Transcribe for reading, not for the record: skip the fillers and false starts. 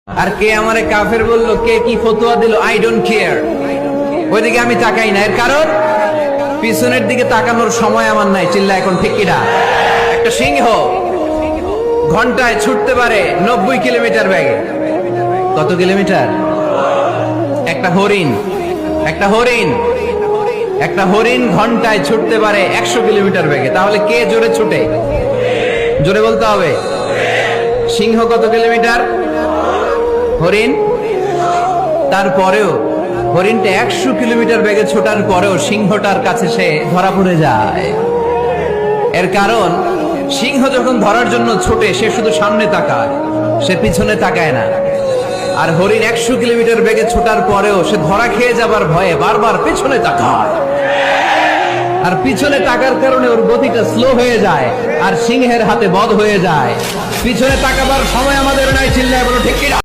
আর কে আমারে কাফের বললো, কে কি ফতোয়া দিল, আই ডোন্ট কেয়ার। ওইদিকে আমি তাকাই না। এর কারণ পিছনের দিকে তাকানোর সময় আমার নাই। চিল্লা এখন ঠিক কিনা? একটা সিংহ ঘন্টায় ছুটতে পারে 90 কিলোমিটার বেগে। কত কিলোমিটার? একটা হরিণ ঘন্টায় ছুটতে পারে 100 কিলোমিটার বেগে। তাহলে কে জোরে ছুটে? জোরে বলতে হবে। সিংহ কত কিলোমিটার? হরিণ। তারপরেও হরিণটা 100 কিলোমিটার বেগে ছোটার পরেও সিংহটার কাছে সে ধরা পড়ে যায়। এর কারণ সিংহ যখন ধরার জন্য ছোটে সে শুধু সামনে তাকায়, সে পিছনে তাকায় না। আর হরিণ 100 কিলোমিটার বেগে ছোটার পরেও সে ধরা খেয়ে যাবার ভয়ে বারবার পিছনে তাকায়। আর পিছনে তাকার কারণে ওর গতিটা স্লো হয়ে যায় আর সিংহের হাতে বধ হয়ে যায়। পিছনে তাকাবার সময় আমাদের নাই। চিল্লায় বলো ঠিক কিনা?